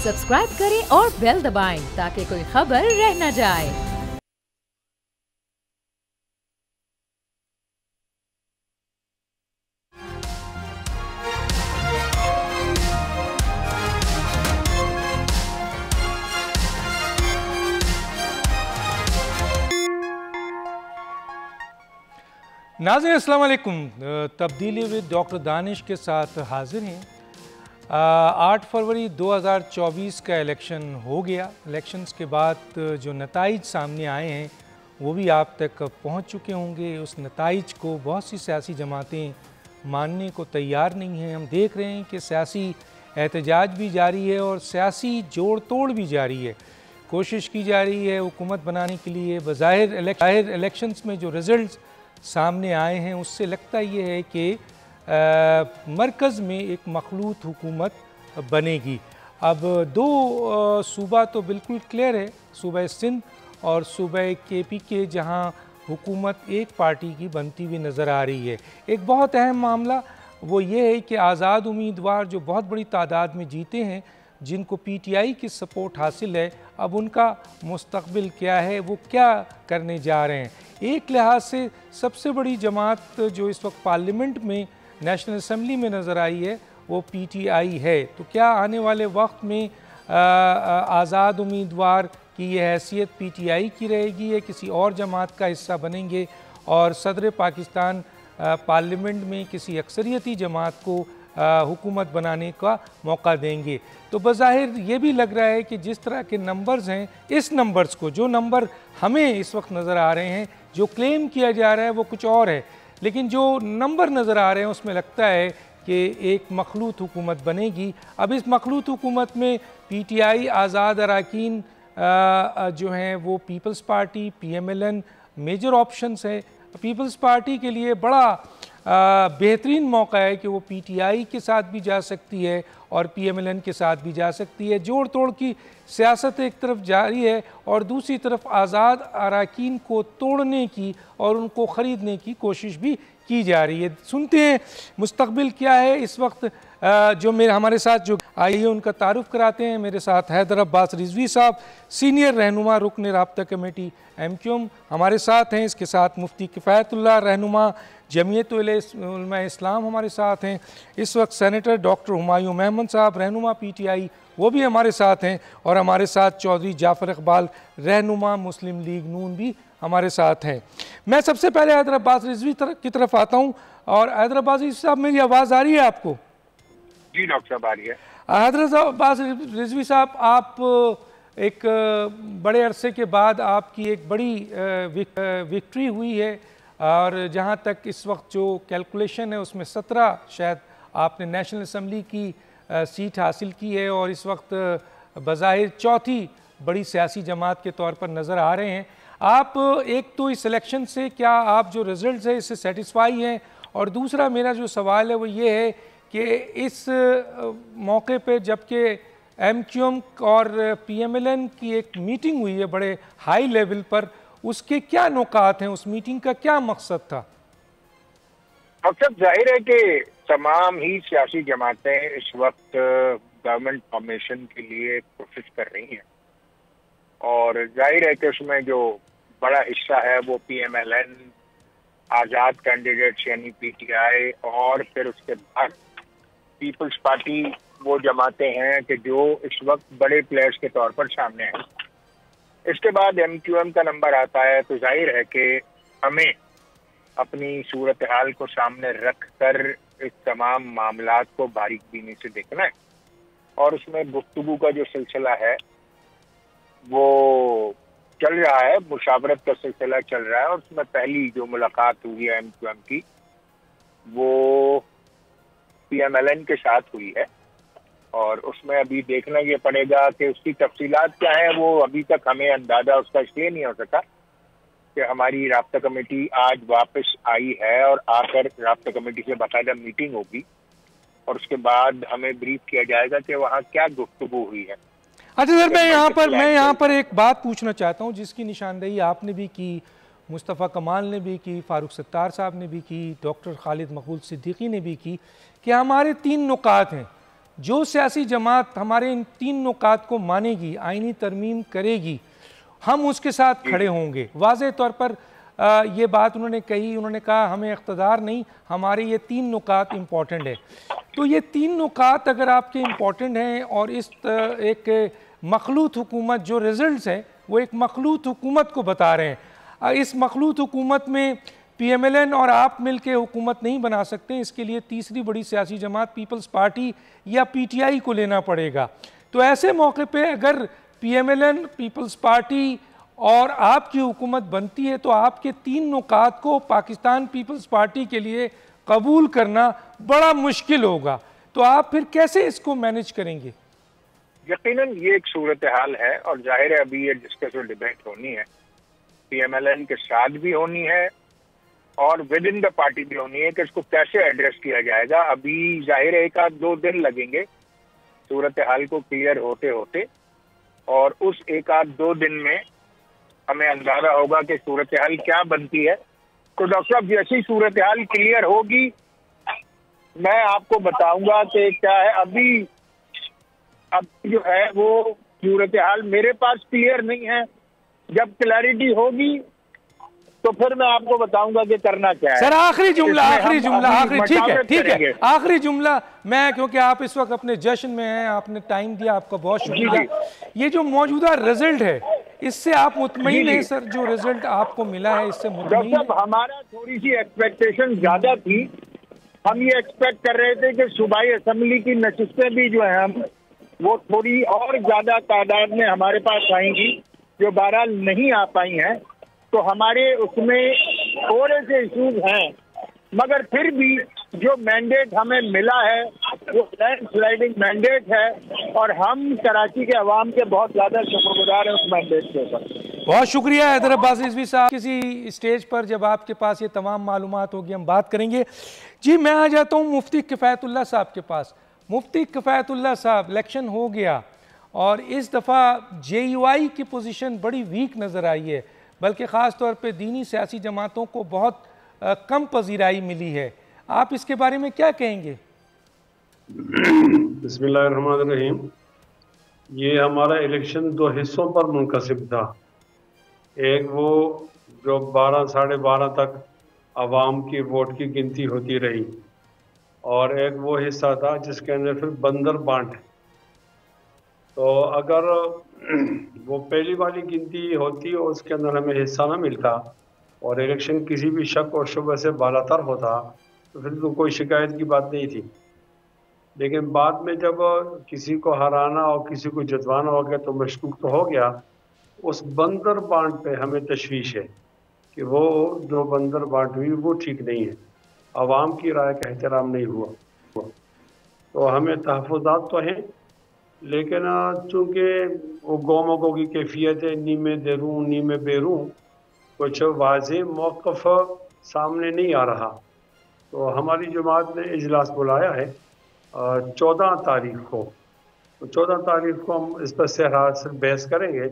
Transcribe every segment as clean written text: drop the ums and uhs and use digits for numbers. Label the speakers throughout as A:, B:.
A: Subscribe करें और bell दबाएं ताकि कोई खबर रह न जाए।
B: नाज़रीन अस्सलाम वालेकुम। तब्दीली विद डॉक्टर दानिश के साथ हाजिर हैं। 8 फरवरी 2024 का इलेक्शन हो गया। इलेक्शंस के बाद जो नताइज सामने आए हैं वो भी आप तक पहुंच चुके होंगे। उस नताइज को बहुत सी सियासी जमातें मानने को तैयार नहीं हैं। हम देख रहे हैं कि सियासी एहतजाज भी जारी है और सियासी जोड़ तोड़ भी जारी है। कोशिश की जा रही है हुकूमत बनाने के लिए। बज़ाहिर इलेक्शंस में जो रिज़ल्ट सामने आए हैं उससे लगता ये है कि मरकज़ में एक मखलूत हुकूमत बनेगी। अब दो सूबा तो बिल्कुल क्लियर है, सूबा सिंध और सूबा KPK, जहां हुकूमत एक पार्टी की बनती हुई नज़र आ रही है। एक बहुत अहम मामला वो ये है कि आज़ाद उम्मीदवार जो बहुत बड़ी तादाद में जीते हैं, जिनको PTI की सपोर्ट हासिल है, अब उनका मुस्तकबिल क्या है, वो क्या करने जा रहे हैं। एक लिहाज से सबसे बड़ी जमात जो इस वक्त पार्लियामेंट में नेशनल असम्बली में नज़र आई है वो PTI है। तो क्या आने वाले वक्त में आज़ाद उम्मीदवार की ये हैसियत PTI की रहेगी या किसी और जमात का हिस्सा बनेंगे और सदर पाकिस्तान पार्लियामेंट में किसी अक्सरियती जमात को हुकूमत बनाने का मौका देंगे। तो बज़ाहिर ये भी लग रहा है कि जिस तरह के नंबर्स हैं, इस नंबर्स को, जो नंबर हमें इस वक्त नज़र आ रहे हैं, जो क्लेम किया जा रहा है वो कुछ और है, लेकिन जो नंबर नज़र आ रहे हैं उसमें लगता है कि एक मखलूत हुकूमत बनेगी। अब इस मखलूत हुकूमत में PTI, आज़ाद अरकान जो हैं वो Peoples Party, PMLN major options है। पीपल्स पार्टी के लिए बड़ा बेहतरीन मौका है कि वो PTI के साथ भी जा सकती है और PMLN के साथ भी जा सकती है। जोड़ तोड़ की सियासत एक तरफ जारी है और दूसरी तरफ आज़ाद अरकान को तोड़ने की और उनको ख़रीदने की कोशिश भी की जा रही है। सुनते हैं मुस्तकबिल क्या है इस वक्त। जो हमारे साथ जो आइए उनका तारुफ कराते हैं। मेरे साथ हैदर अब्बास रिजवी साहब, सीनियर रहनुमा रुकन राब्ता कमेटी MQM हमारे साथ हैं। इसके साथ मुफ्ती किफ़ायतुल्लाह रहनुमा जमीयत उलमा इस्लाम हमारे साथ हैं। इस वक्त सेनेटर डॉक्टर हुमायूं महमूद साहब रहनुमा PTI वो भी हमारे साथ हैं और हमारे साथ चौधरी जाफ़र इकबाल रहनुमा मुस्लिम लीग नून भी हमारे साथ हैं। मैं सबसे पहले हैदर अब्बास रिजवी की तरफ आता हूँ। और हैदर अब्बास रिजवी साहब, मेरी आवाज़ आ रही है आपको?
C: जी डॉक्टर साहब आ रही है।
B: हैदर अब्बास रिजवी साहब, आप एक बड़े अरसे के बाद आपकी एक बड़ी विक्ट्री हुई है और जहाँ तक इस वक्त जो कैलकुलेशन है उसमें 17 शायद आपने नेशनल असम्बली की सीट हासिल की है और इस वक्त बज़ाहिर चौथी बड़ी सियासी जमात के तौर पर नज़र आ रहे हैं। आप एक तो इस इलेक्शन से क्या आप जो रिज़ल्ट है इससे सेटिस्फाई हैं, और दूसरा मेरा जो सवाल है वो ये है कि इस मौके पे जबकि MQM और PMLN की एक मीटिंग हुई है बड़े हाई लेवल पर, उसके क्या नुकात हैं, उस मीटिंग का क्या मकसद था?
C: डॉक्टर साहब, जाहिर है कि तमाम ही सियासी जमातें इस वक्त गवर्नमेंट फॉर्मेशन के लिए कोशिश कर रही हैं और जाहिर है कि उसमें जो बड़ा हिस्सा है वो PMLN, आज़ाद कैंडिडेट्स यानी PTI और फिर उसके बाद पीपल्स पार्टी वो जमातें हैं कि जो इस वक्त बड़े प्लेयर्स के तौर पर सामने हैं। इसके बाद MQM का नंबर आता है तो जाहिर है कि हमें अपनी सूरत हाल को सामने रख कर इस तमाम मामलात को बारीक बीनी से देखना है और उसमें गुफ्तगू का जो सिलसिला है वो चल रहा है, मुशावरत का सिलसिला चल रहा है और उसमें पहली जो मुलाकात हुई है MQM की वो PMLN के साथ हुई है और उसमें अभी देखना ये पड़ेगा कि उसकी तफसीलात क्या है। वो अभी तक हमें अंदाजा उसका इसलिए नहीं हो सका कि हमारी राब्ता कमेटी आज वापस आई है और आकर राब्ता कमेटी से बाकायदा मीटिंग होगी और उसके बाद हमें ब्रीफ किया जाएगा कि वहाँ क्या गुफ्तगू हुई है।
B: अच्छा सर, मैं यहाँ पर एक बात पूछना चाहता हूँ जिसकी निशानदेही आपने भी की, मुस्तफ़ा कमाल ने भी की, फ़ारूक सत्तार साहब ने भी की, डॉक्टर खालिद मकबूल सिद्दीकी ने भी की, कि हमारे 3 नुकात हैं। जो सियासी जमात हमारे इन 3 नुकात को मानेगी, आईनी तरमीम करेगी, हम उसके साथ खड़े होंगे। वाज़े तौर पर ये बात उन्होंने कही, उन्होंने कहा हमें इख्तदार नहीं, हमारे ये 3 नुकात इम्पॉर्टेंट है। तो ये 3 नुकात अगर आपके इम्पॉर्टेंट हैं और इस एक मखलूत हुकूमत, जो रिजल्ट्स हैं वो एक मखलूत हुकूमत को बता रहे हैं, इस मखलूत हुकूमत में PMLN और आप मिल के हुकूमत नहीं बना सकते, इसके लिए तीसरी बड़ी सियासी जमात पीपल्स पार्टी या PTI को लेना पड़ेगा। तो ऐसे मौके पे अगर PMLN, पीपल्स पार्टी और आपकी हुकूमत बनती है तो आपके 3 नुकात को पाकिस्तान पीपल्स पार्टी के लिए कबूल करना बड़ा मुश्किल होगा। तो आप फिर कैसे इसको मैनेज करेंगे?
C: यकीनन ये एक सूरत हाल है और जाहिर है अभी ये डिस्कस और डिबेट होनी है, PMLN के साथ भी होनी है और विद इन द पार्टी भी होनी है कि इसको कैसे एड्रेस किया जाएगा। अभी जाहिर है 1-2 दिन लगेंगे सूरत हाल को क्लियर होते होते, और उस 1-2 दिन में हमें अंदाजा होगा कि सूरत हाल क्या बनती है। तो डॉक्टर साहब जैसी सूरत हाल क्लियर होगी मैं आपको बताऊंगा कि क्या है। अभी अब जो है वो सूरत हाल मेरे पास क्लियर नहीं है, जब क्लैरिटी होगी तो फिर मैं आपको बताऊंगा कि करना क्या है।
B: सर आखिरी जुमला ठीक है आखिरी जुमला, मैं क्योंकि आप इस वक्त अपने जश्न में हैं, आपने टाइम दिया, आपका बहुत शुक्रिया। ये जो मौजूदा रिजल्ट है इससे आप मुतमईन हैं सर? जो रिजल्ट आपको मिला है इससे मुतमईन हैं?
C: हमारा थोड़ी सी एक्सपेक्टेशन ज्यादा थी। हम ये एक्सपेक्ट कर रहे थे कि सूबाई असेंबली की नशिस्तें भी जो है हम वो थोड़ी और ज्यादा तादाद में हमारे पास आएंगी, जो बहरहाल नहीं आ पाई हैं। तो हमारे उसमें थोड़े से इश्यूज हैं, मगर फिर भी जो मैंडेट हमें मिला है वो लैंडस्लाइडिंग मैंडेट है और हम कराची के अवाम के बहुत ज्यादा शुक्रगुजार हैं उस मैंडेट के ऊपर।
B: बहुत शुक्रिया हैदर अब्बास रिजवी साहब। किसी स्टेज पर जब आपके पास ये तमाम मालूमात होगी हम बात करेंगे। जी मैं आ जाता हूँ मुफ्ती किफ़ायतुल्लाह साहब के पास। मुफ्ती किफ़ायतुल्लाह साहब, इलेक्शन हो गया और इस दफ़ा JUI की पोजीशन बड़ी वीक नज़र आई है, बल्कि ख़ास तौर पे दीनी सियासी जमातों को बहुत कम पजीराई मिली है। आप इसके बारे में क्या कहेंगे?
D: बिस्मिल्लाहिर्रहमानिर्रहीम। ये हमारा इलेक्शन 2 हिस्सों पर मुनकसिब था। एक वो जो 12 साढ़े 12 तक आवाम की वोट की गिनती होती रही, और एक वो हिस्सा था जिसके अंदर फिर बंदर बांट। तो अगर वो पहली वाली गिनती होती और उसके अंदर हमें हिस्सा ना मिलता और इलेक्शन किसी भी शक और शुबह से बालातर होता तो फिर तो कोई शिकायत की बात नहीं थी। लेकिन बाद में जब किसी को हराना और किसी को जितवाना हो गया तो मशकूक तो हो गया। उस बंदर बांट पे हमें तशवीश है कि वो जो बंदर बांट हुई वो ठीक नहीं है, आवाम की राय का एहतराम नहीं हुआ। तो हमें तहफ़्फ़ुज़ात तो हैं, लेकिन चूँकि वो गौमों की कैफियत है, नी में देरूँ नी में बेरूँ, कुछ वाज़ेह मौक़िफ़ सामने नहीं आ रहा। तो हमारी जमात ने इजलास बुलाया है 14 तारीख को। तो 14 तारीख को हम इस पर सहराज से बहस करेंगे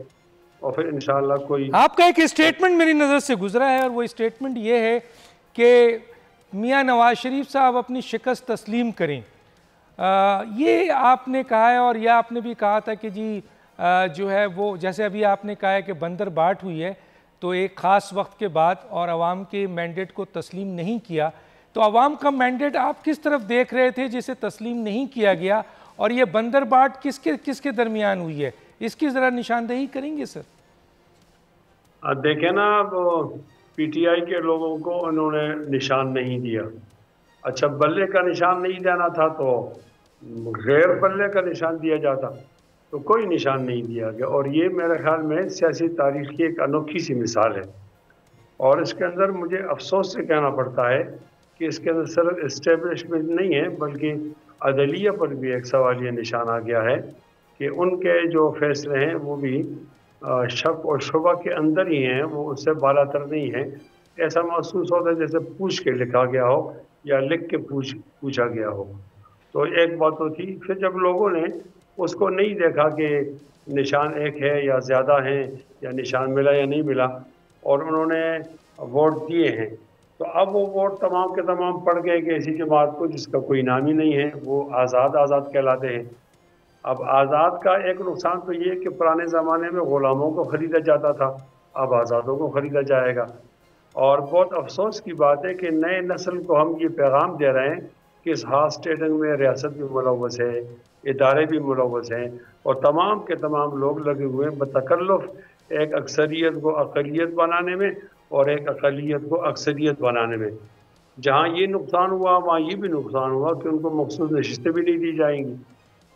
D: और फिर इंशाअल्लाह कोई। आपका
B: एक स्टेटमेंट मेरी नज़र से गुजरा है और वो स्टेटमेंट ये है कि मियाँ नवाज शरीफ साहब अपनी शिकस्त तस्लीम करें। ये आपने कहा है और यह आपने भी कहा था कि जी जो है वो जैसे अभी आपने कहा है कि बंदर बाट हुई है तो एक ख़ास वक्त के बाद और आवाम के मैंडेट को तस्लीम नहीं किया। तो आवाम का मैंडेट आप किस तरफ देख रहे थे जिसे तस्लीम नहीं किया गया, और ये बंदर बाट किसके दरमियान हुई है, इसकी ज़रा निशानदेही करेंगे सर?
D: देखें ना, PTI के लोगों को उन्होंने निशान नहीं दिया। अच्छा, बल्ले का निशान नहीं देना था तो गैर बल्ले का निशान दिया जाता, तो कोई निशान नहीं दिया गया। और ये मेरे ख्याल में सियासी तारीख की एक अनोखी सी मिसाल है। और इसके अंदर मुझे अफसोस से कहना पड़ता है कि इसके अंदर सिर्फ इस्टेब्लिशमेंट नहीं है बल्कि अदलिया पर भी एक सवालिया निशान आ गया है कि उनके जो फैसले हैं वो भी शक और शुबा के अंदर ही हैं, वो उससे बालातर नहीं है। ऐसा महसूस होता है जैसे पूछ के लिखा गया हो या लिख के पूछा गया हो। तो एक बात तो थी, फिर जब लोगों ने उसको नहीं देखा कि निशान एक है या ज़्यादा हैं या निशान मिला या नहीं मिला, और उन्होंने वोट दिए हैं, तो अब वो वोट तमाम के तमाम पड़ गए कि ऐसी जमात को जिसका कोई नाम ही नहीं है, वो आज़ाद आज़ाद कहलाते हैं। अब आज़ाद का एक नुकसान तो ये है कि पुराने ज़माने में ग़ुलामों को ख़रीदा जाता था, अब आज़ादों को ख़रीदा जाएगा। और बहुत अफसोस की बात है कि नए नस्ल को हम ये पैगाम दे रहे हैं कि इस हार्स ट्रेडिंग में रियासत भी मुलव्वस है, इदारे भी मुलव्वस हैं, और तमाम के तमाम लोग लगे हुए हैं बतकल्लुफ़ एक अक्सरियत को अक़लियत बनाने में और एक अक़लियत को अक्सरियत बनाने में। जहाँ ये नुकसान हुआ वहाँ ये भी नुकसान हुआ कि उनको मखसूस नशिस्तें भी नहीं दी जाएंगी।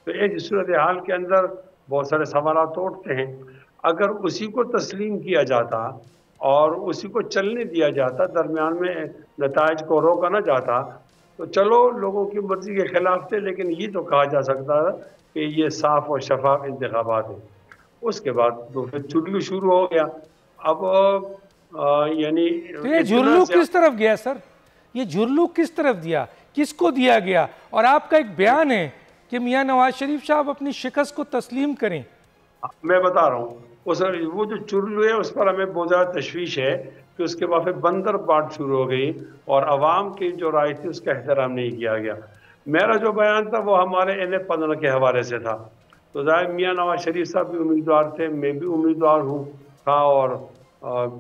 D: तो एक सूरत हाल के अंदर बहुत सारे सवालात उठते हैं। अगर उसी को तस्लीम किया जाता और उसी को चलने दिया जाता, दरमियान में नताइज को रोका ना जाता, तो चलो लोगों की मर्जी के खिलाफ थे, लेकिन ये तो कहा जा सकता है कि ये साफ और शफाफ इंतखाबात हैं। उसके बाद तो फिर चुल्लू शुरू हो गया। अब यानी
B: तो ये झुर्लू किस तरफ गया सर? ये झुर्लू किस तरफ दिया, किसको दिया गया? और आपका एक बयान है कि मियां नवाज शरीफ साहब अपनी शिकस्त को तस्लीम करें।
D: मैं बता रहा हूँ, वो जो चुल्लू है उस पर हमें बहुत ज़्यादा तशवीश है कि उसके बाद फिर बंदर बाट शुरू हो गई और आवाम की जो राय थी उसका एहतराम नहीं किया गया। मेरा जो बयान था वो हमारे NF-15 के हवाले से था। तो ज़ाहिर मियां नवाज शरीफ साहब भी उम्मीदवार थे, मैं भी उम्मीदवार हूँ था, और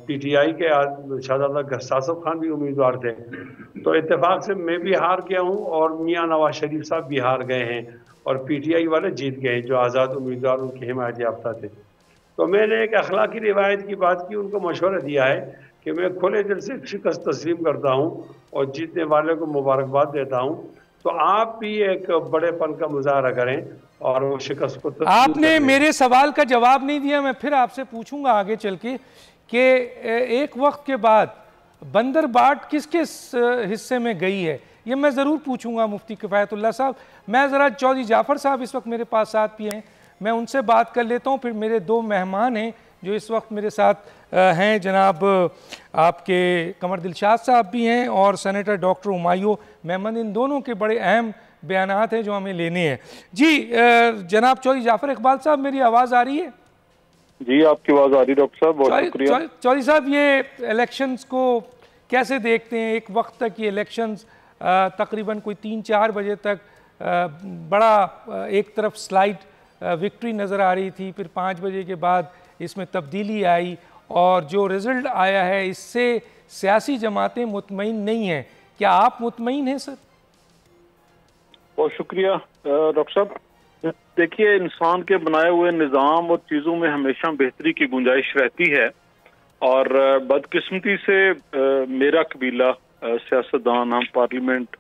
D: PTI के शहजादा गस्सासफ खान भी उम्मीदवार थे। तो इत्तेफाक से मैं भी हार गया हूँ और मियां नवाज शरीफ साहब भी हार गए हैं और PTI वाले जीत गए जो आज़ाद उम्मीदवार उनकी हिमायत याफ्ता थे। तो मैंने एक अखलाकी रिवायत की बात की, उनको मशवरा दिया है कि मैं खुले दिल से शिकस्त तस्लीम करता हूँ और जीतने वाले को मुबारकबाद देता हूँ। तो आप भी एक बड़ेपन का मुजाहरा करें और वो शिकस्त को
B: आपने मेरे सवाल का जवाब नहीं दिया। मैं फिर आपसे पूछूंगा आगे चल के कि एक वक्त के बाद बंदर बाट किसके हिस्से में गई है, ये मैं ज़रूर पूछूंगा मुफ्ती किफ़ायतुल्लाह साहब। मैं ज़रा चौधरी जाफ़र साहब इस वक्त मेरे पास साथ भी हैं, मैं उनसे बात कर लेता हूँ। फिर मेरे दो मेहमान हैं जो इस वक्त मेरे साथ हैं, जनाब आपके कमर दिलशाद साहब भी हैं और सेनेटर डॉक्टर हुमायूं मेमन। इन दोनों के बड़े अहम बयानात हैं जो हमें लेने हैं। जी जनाब चौधरी जाफ़र इकबाल साहब, मेरी आवाज़ आ रही है?
E: जी आपकी आवाज़ आ रही डॉक्टर साहब, बहुत शुक्रिया।
B: चौधरी साहब, ये इलेक्शंस को कैसे देखते हैं? एक वक्त तक ये इलेक्शंस तकरीबन कोई 3-4 बजे तक बड़ा एक तरफ स्लाइड विक्ट्री नज़र आ रही थी, फिर 5 बजे के बाद इसमें तब्दीली आई और जो रिज़ल्ट आया है इससे सियासी जमातें मुतमईन नहीं हैं। क्या आप मुतमईन हैं सर?
E: बहुत शुक्रिया डॉक्टर साहब। देखिए, इंसान के बनाए हुए निज़ाम और चीज़ों में हमेशा बेहतरी की गुंजाइश रहती है और बदकिस्मती से मेरा कबीला सियासतदान, हम पार्लियामेंट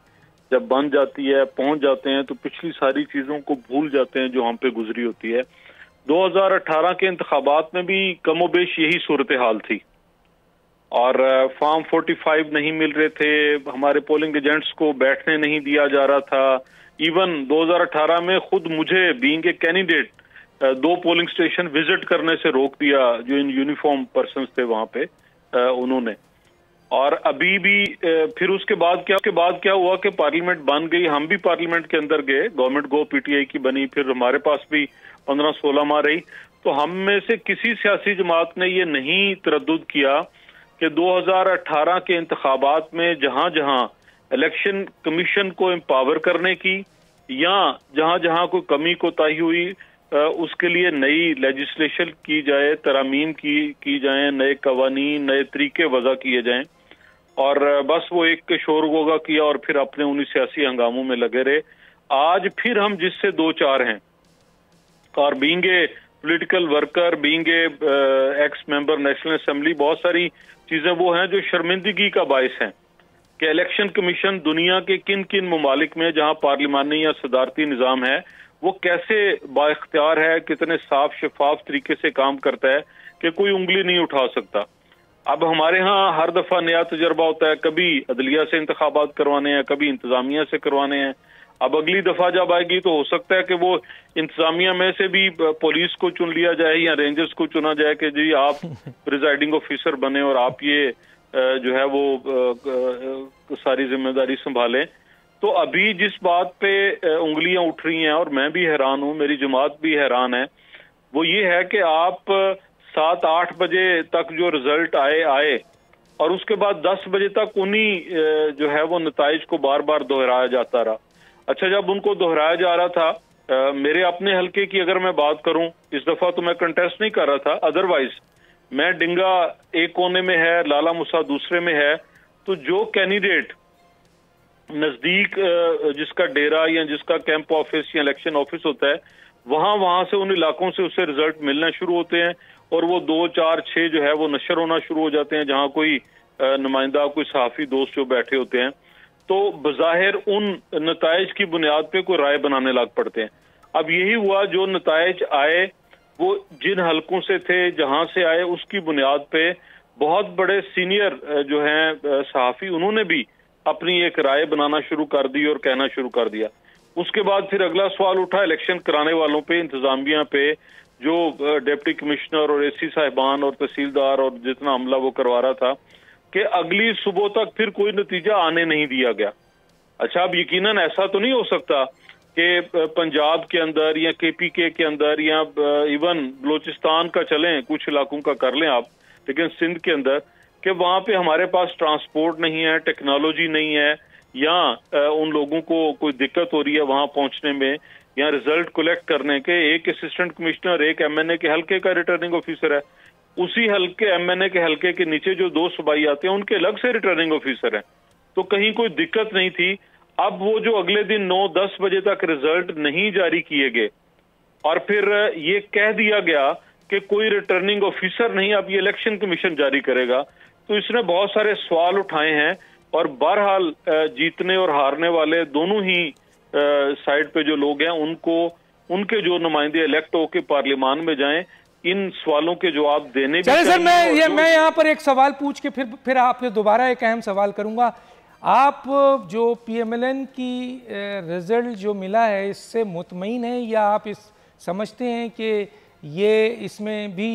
E: जब बन जाती है, पहुंच जाते हैं तो पिछली सारी चीज़ों को भूल जाते हैं जो हम पे गुजरी होती है। 2018 के इंतखाबात में भी कमोबेश यही सूरत हाल थी और फॉर्म 45 नहीं मिल रहे थे, हमारे पोलिंग एजेंट्स को बैठने नहीं दिया जा रहा था। इवन 2018 में खुद मुझे being a candidate 2 polling station visit करने से रोक दिया जो इन यूनिफॉर्म पर्सन्स थे वहां पे उन्होंने। और अभी भी फिर उसके बाद क्या हुआ कि पार्लियामेंट बन गई, हम भी पार्लियामेंट के अंदर गए, गवर्नमेंट गो PTI की बनी, फिर हमारे पास भी 15-16 माह रही। तो हम में से किसी सियासी जमात ने ये नहीं तरद्दुद किया कि 2018 के इंतखाबात में जहां जहां इलेक्शन कमीशन को एम्पावर करने की या जहां जहां कोई कमी कोताही हुई उसके लिए नई लेजिस्लेशन की जाए, तरामीम की जाए, नए कवानीन, नए तरीके वज़ा किए जाएं। और बस वो एक शोर गोगा किया और फिर अपने उन्हीं सियासी हंगामों में लगे रहे। आज फिर हम जिससे 2-4 हैं और being a political worker, being a x member national assembly, बहुत सारी चीजें वो हैं जो शर्मिंदगी का बायस हैं कि इलेक्शन कमीशन दुनिया के किन किन ममालिक में जहां पार्लिमानी या सदारती निज़ाम है वो कैसे बाइख्तियार है, कितने साफ शफाफ तरीके से काम करता है कि कोई उंगली नहीं उठा सकता। अब हमारे यहाँ हर दफा नया तजर्बा होता है, कभी अदलिया से इंतखाबात करवाने हैं, कभी इंतजामिया से करवाने हैं। अब अगली दफा जब आएगी तो हो सकता है कि वो इंतजामिया में से भी पुलिस को चुन लिया जाए या रेंजर्स को चुना जाए कि जी आप प्रिजाइडिंग ऑफिसर बने और आप ये जो है वो सारी जिम्मेदारी संभालें। तो अभी जिस बात पे उंगलियां उठ रही हैं और मैं भी हैरान हूं, मेरी जमात भी हैरान है, वो ये है कि आप 7-8 बजे तक जो रिजल्ट आए और उसके बाद 10 बजे तक उन्हीं जो है वो नताइज को बार बार दोहराया जाता रहा। अच्छा, जब उनको दोहराया जा रहा था, मेरे अपने हलके की अगर मैं बात करूं, इस दफा तो मैं कंटेस्ट नहीं कर रहा था, अदरवाइज मैं डिंगा एक कोने में है, लाला मुसा दूसरे में है, तो जो कैंडिडेट नजदीक जिसका डेरा या जिसका कैंप ऑफिस या इलेक्शन ऑफिस होता है, वहां से उन इलाकों से उसे रिजल्ट मिलना शुरू होते हैं और वो 2, 4, 6 जो है वो नशर होना शुरू हो जाते हैं, जहां कोई नुमाइंदा, कोई सहाफी दोस्त जो बैठे होते हैं, तो बज़ाहिर उन नताइज की बुनियाद पे कोई राय बनाने लग पड़ते हैं। अब यही हुआ, जो नताइज आए वो जिन हलकों से थे, जहां से आए, उसकी बुनियाद पे बहुत बड़े सीनियर जो हैं सहाफी, उन्होंने भी अपनी एक राय बनाना शुरू कर दी और कहना शुरू कर दिया। उसके बाद फिर अगला सवाल उठा इलेक्शन कराने वालों पे, इंतजामिया पे, जो डिप्टी कमिश्नर और एसी साहिबान और तहसीलदार और जितना अमला वो करवा रहा था, कि अगली सुबह तक फिर कोई नतीजा आने नहीं दिया गया। अच्छा, अब यकीनन ऐसा तो नहीं हो सकता कि पंजाब के अंदर या KPK के अंदर या इवन बलोचिस्तान का चलें, कुछ इलाकों का कर लें आप, लेकिन सिंध के अंदर कि वहां पे हमारे पास ट्रांसपोर्ट नहीं है, टेक्नोलॉजी नहीं है, या उन लोगों को कोई दिक्कत हो रही है वहां पहुंचने में या रिजल्ट कलेक्ट करने के। एक असिस्टेंट कमिश्नर, एक MNA के हल्के का रिटर्निंग ऑफिसर है, उसी हल्के MNA के हल्के के नीचे जो 2 सूबाई आते हैं उनके अलग से रिटर्निंग ऑफिसर है, तो कहीं कोई दिक्कत नहीं थी। अब वो जो अगले दिन 9-10 बजे तक रिजल्ट नहीं जारी किए गए और फिर ये कह दिया गया कि कोई रिटर्निंग ऑफिसर नहीं, अब ये इलेक्शन कमीशन जारी करेगा, तो इसने बहुत सारे सवाल उठाए हैं। और बहरहाल जीतने और हारने वाले दोनों ही साइड पे जो लोग हैं, उनको उनके जो नुमाइंदे इलेक्ट होकर पार्लियामान में जाएं, इन सवालों के जवाब देने भी
B: चलिए सर, मैं यहाँ पर एक सवाल पूछ के फिर आपसे दोबारा एक अहम सवाल करूँगा। आप जो PMLN की रिजल्ट जो मिला है, इससे मुतमईन है या आप इस समझते हैं कि ये इसमें भी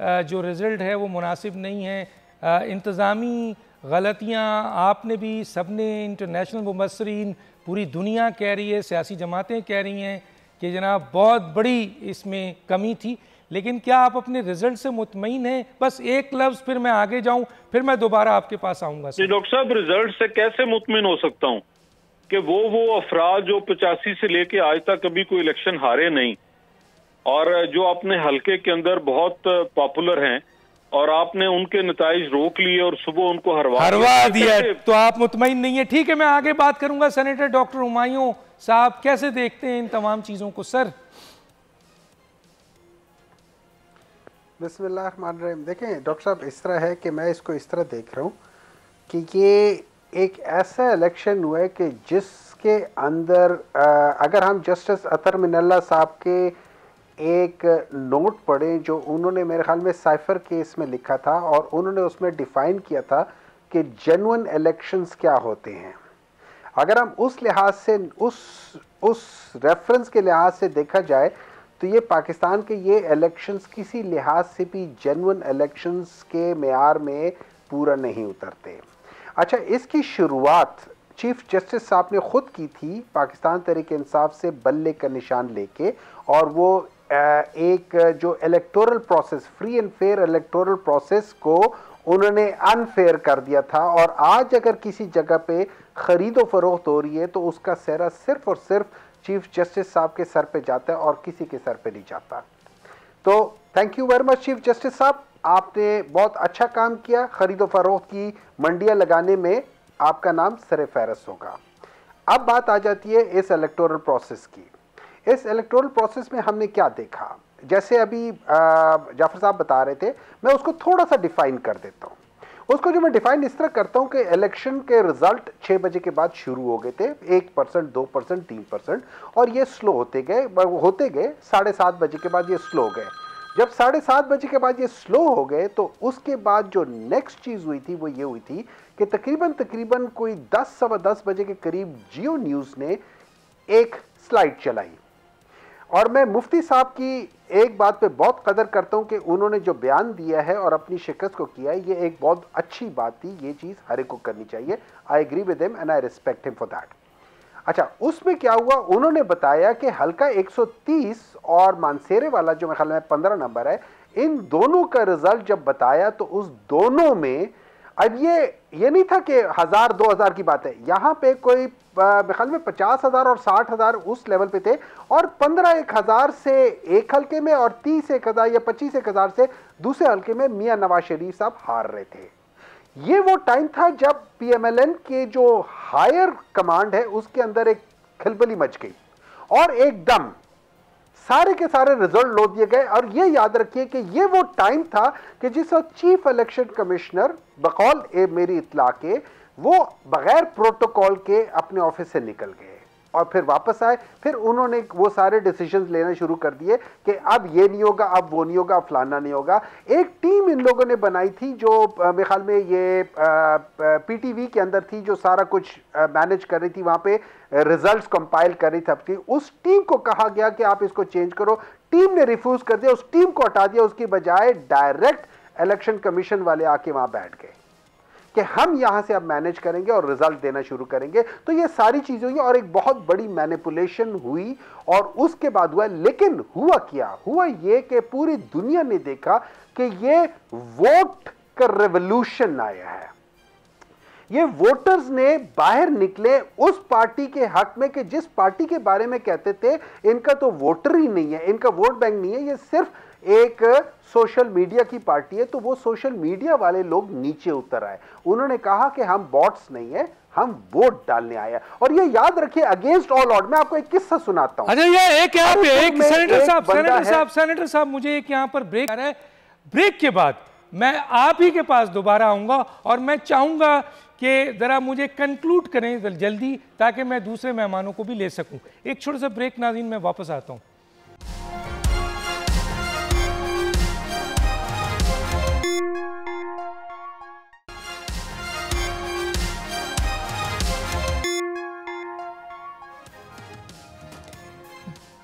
B: जो रिजल्ट है वो मुनासिब नहीं है? इंतज़ामी गलतियाँ आपने भी, सबने, इंटरनेशनल मुबस्सरीन, पूरी दुनिया कह रही है, सियासी जमातें कह रही हैं कि जनाब बहुत बड़ी इसमें कमी थी, लेकिन क्या आप अपने रिजल्ट से मुतमईन हैं? बस एक लफ्ज़, फिर मैं आगे जाऊं, फिर मैं दोबारा आपके पास आऊँगा।
E: जी डॉक्टर साहब, रिजल्ट से कैसे मुतमईन हो सकता हूँ कि वो अफराद जो 85 से लेके आज तक कभी कोई इलेक्शन हारे नहीं और जो अपने हल्के के अंदर बहुत पॉपुलर हैं, और आपने उनके नताइज रोक लिए और सुबह उनको हरवा
B: दिया, तो आप मुतमईन नहीं है। ठीक है, मैं आगे बात करूंगा। सेनेटर डॉक्टर हुमायूं साहब, कैसे देखते हैं इन तमाम चीजों को? सर
F: बिस्मिल्लाहिर्रहमानिर्रहीम। देखें डॉक्टर साहब, इस तरह है कि मैं इसको इस तरह देख रहा हूँ कि ये एक ऐसा इलेक्शन हुआ है कि जिसके अंदर अगर हम जस्टिस अतर मिनल्ला साहब के एक नोट पढ़ें जो उन्होंने मेरे ख्याल में साइफर केस में लिखा था, और उन्होंने उसमें डिफ़ाइन किया था कि जेन्युइन इलेक्शंस क्या होते हैं। अगर हम उस लिहाज से, उस रेफरेंस के लिहाज से देखा जाए तो ये पाकिस्तान के ये इलेक्शंस किसी लिहाज से भी जेन्युइन इलेक्शंस के मेयार में पूरा नहीं उतरते। अच्छा, इसकी शुरुआत चीफ जस्टिस साहब ने ख़ुद की थी पाकिस्तान तहरीक इंसाफ से बल्ले का निशान लेके, और वो एक जो electoral process, free and fair electoral process को उन्होंने अनफेयर कर दिया था। और आज अगर किसी जगह पे ख़रीदो फरोख्त हो रही है तो उसका सेहरा सिर्फ और सिर्फ चीफ जस्टिस साहब के सर पे जाता है और किसी के सर पे नहीं जाता। तो thank you very much chief justice साहब, आपने बहुत अच्छा काम किया। ख़रीदो फरोख्त की मंडियाँ लगाने में आपका नाम सरे फहरस्त होगा। अब बात आ जाती है इस इलेक्टोरल प्रोसेस की। इस इलेक्टोरल प्रोसेस में हमने क्या देखा, जैसे अभी जाफर साहब बता रहे थे, मैं उसको थोड़ा सा डिफाइन कर देता हूँ। उसको जो मैं डिफाइन इस तरह करता हूँ कि इलेक्शन के रिजल्ट 6 बजे के बाद शुरू हो गए थे, 1%, 2%, 3%, और ये स्लो होते गए 7:30 बजे के बाद ये स्लो हो गए। जब 7:30 बजे के बाद ये स्लो हो गए तो उसके बाद जो नेक्स्ट चीज़ हुई थी वो ये हुई थी कि तकरीबन कोई 10-10:15 बजे के करीब जियो न्यूज़ ने एक स्लाइड चलाई। और मैं मुफ्ती साहब की एक बात पे बहुत कदर करता हूँ कि उन्होंने जो बयान दिया है और अपनी शिकस्त को किया है, ये एक बहुत अच्छी बात थी। ये चीज़ हर एक को करनी चाहिए। I agree with him and I respect him for that. अच्छा, उसमें क्या हुआ, उन्होंने बताया कि हल्का 130 और मानसेरे वाला जो मेरे ख्याल में 15 नंबर है, इन दोनों का रिजल्ट जब बताया तो उस दोनों में अब ये नहीं था कि 1000-2000 की बात है, यहाँ पे कोई मेरे ख्याल में 50,000 और 60,000 उस लेवल पे थे, और 15-1000 से एक हल्के में और 30,000 या 25,000 से दूसरे हल्के में मियां नवाज शरीफ साहब हार रहे थे। ये वो टाइम था जब पीएमएलएन के जो हायर कमांड है उसके अंदर एक खलबली मच गई और एकदम सारे के सारे रिजल्ट लो दिए गए। और ये याद रखिए कि ये वो टाइम था कि जिस वक्त चीफ इलेक्शन कमिश्नर बकौल मेरी इत्तला के वो बगैर प्रोटोकॉल के अपने ऑफिस से निकल गए और फिर वापस आए, फिर उन्होंने वो सारे डिसीजंस लेना शुरू कर दिए कि अब ये नहीं होगा, अब वो नहीं होगा, फलाना नहीं होगा। एक टीम इन लोगों ने बनाई थी जो मेरे ख्याल में ये पीटीवी के अंदर थी, जो सारा कुछ मैनेज कर रही थी, वहां पे रिजल्ट्स कंपाइल कर रही थी। उस टीम को कहा गया कि आप इसको चेंज करो, टीम ने रिफ्यूज कर दिया, उस टीम को हटा दिया, उसकी बजाय डायरेक्ट इलेक्शन कमीशन वाले आके वहां बैठ गए कि हम यहां से अब मैनेज करेंगे और रिजल्ट देना शुरू करेंगे। तो ये सारी चीजें हुई और एक बहुत बड़ी मैनिपुलेशन हुई और उसके बाद हुआ। लेकिन हुआ क्या? हुआ ये कि पूरी दुनिया ने देखा कि ये वोट का रेवोल्यूशन आया है। ये वोटर्स ने बाहर निकले उस पार्टी के हक में कि जिस पार्टी के बारे में कहते थे इनका तो वोटर ही नहीं है, इनका वोट बैंक नहीं है, ये सिर्फ एक सोशल मीडिया की पार्टी है। तो वो सोशल मीडिया वाले लोग नीचे उतर आए, उन्होंने कहा कि हम बॉट्स नहीं है, हम वोट डालने आए हैं। और ये याद रखिए अगेंस्ट ऑल ऑड। मैं आपको एक किस्सा सुनाता हूं।
B: अच्छा, ये एक यहाँ पे एक सेनेटर साहब मुझे एक यहाँ पर ब्रेक आ रहा है। ब्रेक के बाद मैं आप ही के पास दोबारा आऊंगा और मैं चाहूंगा कि जरा मुझे कंक्लूड करें जल्दी ताकि मैं दूसरे मेहमानों को भी ले सकूं। एक छोटा सा ब्रेक नाज़रीन, मैं वापस आता हूं।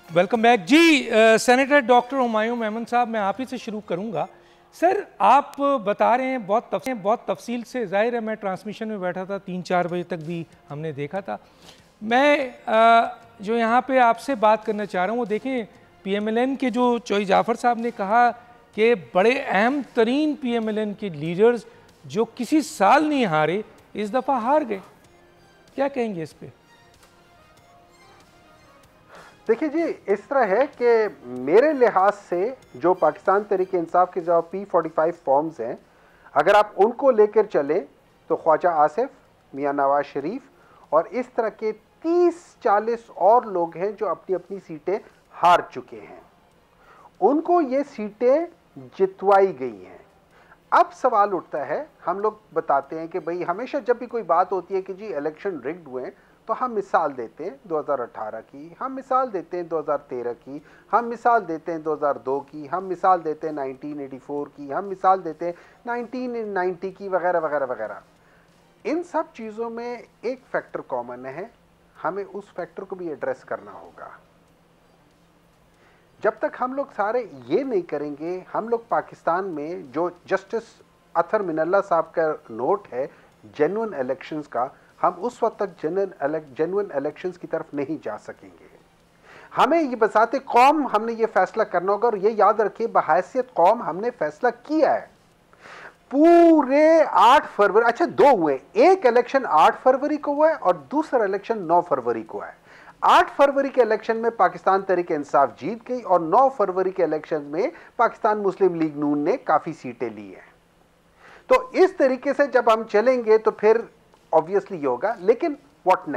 B: वेलकम बैक जी। सेनेटर डॉक्टर हुमायूं मेमन साहब, मैं आप ही से शुरू करूंगा। सर, आप बता रहे हैं बहुत तफसील से, जाहिर है मैं ट्रांसमिशन में बैठा था, 3-4 बजे तक भी हमने देखा था। मैं जो यहाँ पे आपसे बात करना चाह रहा हूँ वो देखें, पीएमएलएन के जो चोई जाफ़र साहब ने कहा कि बड़े अहम तरीन पीएमएलएन के लीडर्स जो किसी साल नहीं हारे इस दफ़ा हार गए, क्या कहेंगे इस पर?
F: देखिए जी, इस तरह है कि मेरे लिहाज से जो पाकिस्तान तहरीक इंसाफ के जो P45 फॉर्म्स हैं, अगर आप उनको लेकर चलें तो ख्वाजा आसिफ, मियां नवाज शरीफ और इस तरह के 30-40 और लोग हैं जो अपनी अपनी सीटें हार चुके हैं, उनको ये सीटें जितवाई गई हैं। अब सवाल उठता है, हम लोग बताते हैं कि भाई हमेशा जब भी कोई बात होती है कि जी इलेक्शन रिग्ड हुए हैं, तो हम मिसाल देते हैं 2018 की, हम मिसाल देते हैं 2013 की, हम मिसाल देते हैं 2002 की, हम मिसाल देते हैं 1984 की, हम मिसाल देते हैं 1990 की, वगैरह वगैरह वगैरह। इन सब चीज़ों में एक फैक्टर कॉमन है, हमें उस फैक्टर को भी एड्रेस करना होगा। जब तक हम लोग सारे ये नहीं करेंगे, हम लोग पाकिस्तान में जो जस्टिस अतर मिनल्ला साहब का नोट है जेन्युइन इलेक्शंस का, हम उस वक्त तक जेन्युइन इलेक्शंस की तरफ नहीं जा सकेंगे। हमें ये बसाते कौम हमने ये फैसला करना होगा। और ये याद रखिए, बहैसियत कौम हमने फैसला किया है पूरे 8 फरवरी, अच्छा 2 हुए, एक इलेक्शन 8 फरवरी को हुआ है और दूसरा इलेक्शन 9 फरवरी को है। 8 फरवरी के इलेक्शन में पाकिस्तान तहरीक इंसाफ जीत गई और 9 फरवरी के इलेक्शन में पाकिस्तान मुस्लिम लीग नून ने काफी सीटें ली हैं। तो इस तरीके से जब हम चलेंगे तो फिर ऑब्वियसली ये होगा। लेकिन व्हाट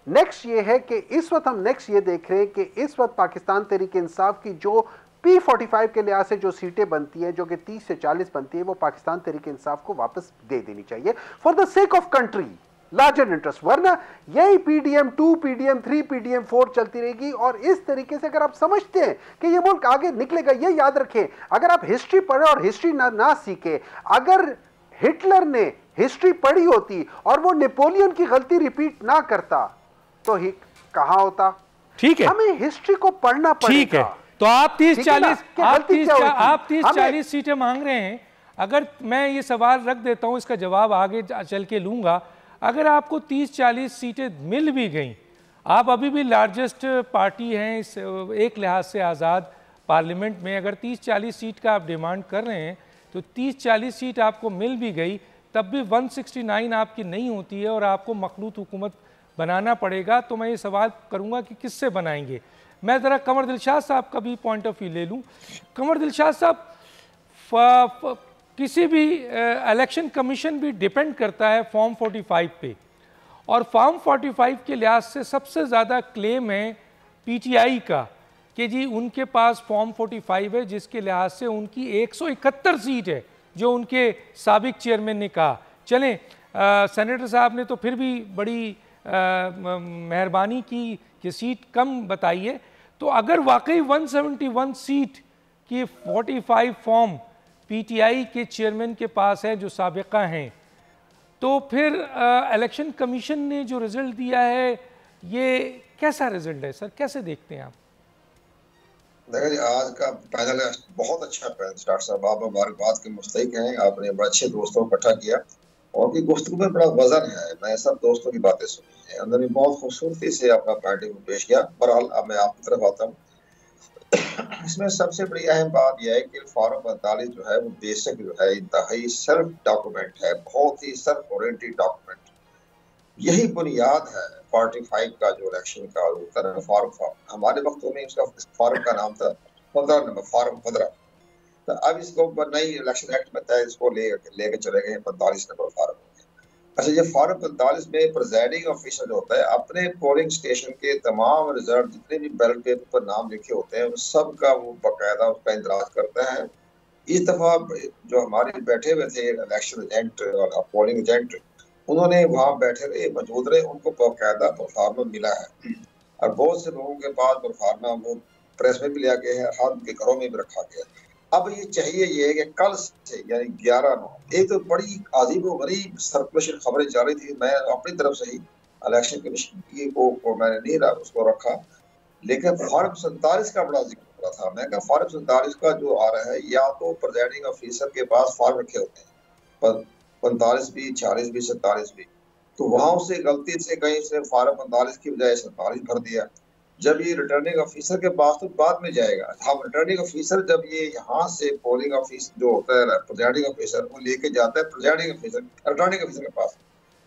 F: नेक्स्ट ये है कि इस वक्त हम नेक्स्ट ये देख रहे हैं कि इस वक्त पाकिस्तान तहरीक इंसाफ की जो P45 के लिहाज से जो सीटें बनती हैं, जो कि 30 से 40 बनती है, वो पाकिस्तान तहरीक इंसाफ को वापस दे देनी चाहिए for the sake of country, larger interest. वरना यही PDM 2, PDM 3, PDM 4 चलती रहेगी। और इस तरीके से अगर आप समझते हैं कि ये मुल्क आगे निकलेगा, ये याद रखें, अगर आप हिस्ट्री पढ़े और हिस्ट्री ना सीखे, अगर हिटलर ने हिस्ट्री पढ़ी होती और वो नेपोलियन की गलती रिपीट ना करता तो ही कहां होता।
B: ठीक है,
F: हमें हिस्ट्री को पढ़ना पड़ेगा। ठीक है,
B: तो आप 30-40 सीटें मांग रहे हैं। अगर मैं ये सवाल रख देता हूं, इसका जवाब आगे चल के लूंगा। अगर आपको 30-40 सीटें मिल भी गई, आप अभी भी लार्जेस्ट पार्टी हैं इस एक लिहाज से आज़ाद पार्लियामेंट में। अगर 30-40 सीट का आप डिमांड कर रहे हैं तो 30-40 सीट आपको मिल भी गई, तब भी 169 आपकी नहीं होती है और आपको मखलूत हुकूमत बनाना पड़ेगा, तो मैं ये सवाल करूँगा कि किससे बनाएंगे। मैं ज़रा कंवर दिलशाद साहब का भी पॉइंट ऑफ व्यू ले लूँ। कंवर दिलशाद साहब, किसी भी इलेक्शन कमीशन भी डिपेंड करता है फॉर्म 45 पे, और फॉर्म 45 के लिहाज से सबसे ज़्यादा क्लेम है पीटीआई का कि जी उनके पास फॉर्म 45 है, जिसके लिहाज से उनकी 171 सीट है जो उनके साबिक चेयरमैन ने कहा। चलें, सेनेटर साहब ने तो फिर भी बड़ी मेहरबानी की कि सीट कम बताइए, तो अगर वाकई 171 सीट की 45 फॉर्म पीटीआई के चेयरमैन के पास है जो साबिका हैं, तो फिर इलेक्शन कमीशन ने जो रिज़ल्ट दिया है ये कैसा रिज़ल्ट है सर, कैसे देखते हैं आप?
G: देखिए, आज का पैनल बहुत अच्छा पैनल, डॉक्टर साहब आप मुबारकबाद के मुस्तहिक हैं। आपने बड़े अच्छे दोस्तों को इकट्ठा किया और उनकी गुफ्तगू में बड़ा वजन है। मैं सब दोस्तों की बातें सुनी है, अंदर में बहुत खूबसूरती से अपना पैनल को पेश किया। बहरहाल अब मैं आपकी तरफ आता हूँ। इसमें सबसे बड़ी अहम बात यह है कि फॉर्म 45 जो है वो बेसिक जो है इंतहाई सेल्फ डॉक्यूमेंट है, बहुत ही सेल्फ ओरिएंटेड डॉक्यूमेंट। यही बुनियाद है 45 का जो इलेक्शन का होता है फॉर्म। हमारे वक्तों में इसका फॉर्म का नाम था 15 नंबर, फॉर्म 15। तो अब इसको नई इलेक्शन एक्ट में तय इसको लेके चले गए 45 नंबर फॉर्म। अच्छा, ये फॉर्म 45 में प्रिजाइडिंग ऑफिसर जो होता है अपने पोलिंग स्टेशन के तमाम रिजल्ट जितने भी बैलेट पेपर पर नाम लिखे होते हैं उस सब का वो बाकायदा उसका इंदराज करता है। इस दफा जो हमारे बैठे हुए थे इलेक्शन एजेंट और पोलिंग एजेंट, उन्होंने वहां बैठे रहे, मौजूद रहे, उनको बाकायदा परफार्मा मिला है और बहुत से लोगों के पास परफार्मा वो प्रेस में भी लिया गया है, हाथ के घरों में भी रखा गया। अब ये चाहिए ये है कि कल से यानी 11/9 एक तो बड़ी अजीब व गरीब सर्कुलेशन खबरें जा रही थी। मैं अपनी तरफ से ही इलेक्शन कमीशन को मैंने नहीं उसको रखा, लेकिन फॉर्म 47 का बड़ा जिक्र हो रहा था। मैं कहा फॉर्म 47 का जो आ रहा है या तो प्रिजाइडिंग ऑफिसर के पास फॉर्म रखे होते हैं 45 भी, 46 भी, 47 भी, तो वहां से गलती से कहीं से फॉर्म 45 की बजाय 47 भर दिया। जब ये रिटर्निंग ऑफिसर के पास तो बाद में जाएगा। हम रिटर्निंग ऑफिसर जब ये यहाँ से पोलिंग ऑफिस जो होता है प्रिजाइडिंग ऑफिसर वो लेके जाता है प्रिजाइडिंग ऑफिसर रिटर्निंग ऑफिसर के पास।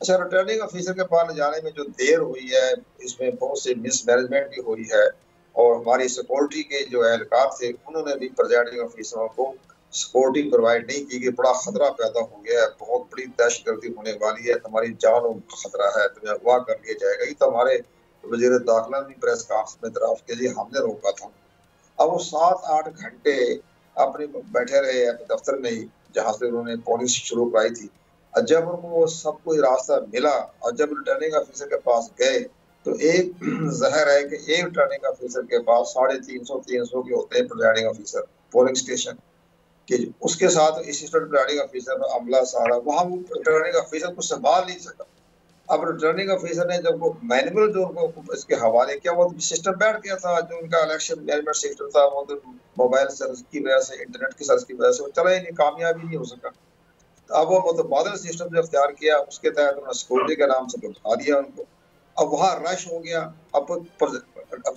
G: अच्छा, रिटर्निंग ऑफिसर के पास जाने में जो देर हुई है इसमें बहुत से मिसमैनेजमेंट भी हुई है और हमारी सिक्योरिटी के जो एहलकार थे उन्होंने भी प्रिजाइडिंग ऑफिसरों को सिक्योरिटी प्रोवाइड नहीं की। बड़ा खतरा पैदा हो गया है, बहुत बड़ी दहशतगर्दी होने वाली है, तुम्हारी जानों का खतरा है, तुम्हें अगवा कर लिया जाएगा। ये तो हमारे वज़ीर दाखिला ने प्रेस कॉन्फ्रेंस में तरफ के लिए हमने रोका था। अब वो 7-8 घंटे अपने बैठे रहे अपने दफ्तर में ही जहाँ से उन्होंने पोलिंग शुरू कराई थी। और जब उनको वो सब कोई रास्ता मिला और जब रिटर्निंग ऑफिसर के पास गए तो एक जहर है कि एक रिटर्निंग ऑफिसर के पास 350 के होते हैं प्रिजाइडिंग ऑफिसर पोलिंग स्टेशन के, उसके साथ असिस्टेंट प्रिजाइडिंग ऑफिसर अमला सारा, वहाँ वो रिटर्निंग ऑफिसर को संभाल नहीं सका। अब रिटर्निंग ऑफिसर ने जब वो मैनुअल जो उनको इसके हवाले किया वो सिस्टम बैठ गया था, जो उनका इलेक्शन मैनेजमेंट सिस्टम था वो तो मोबाइल सर्च की वजह से, इंटरनेट की सर्च की वजह से वो चला ही नहीं, कामयाबी नहीं हो सका। तो अब वो तो मॉडल सिस्टम जो अख्तियार किया उसके तहत उन्होंने सिक्योरिटी के नाम से उठा दिया उनको। अब वहाँ रश हो गया। अब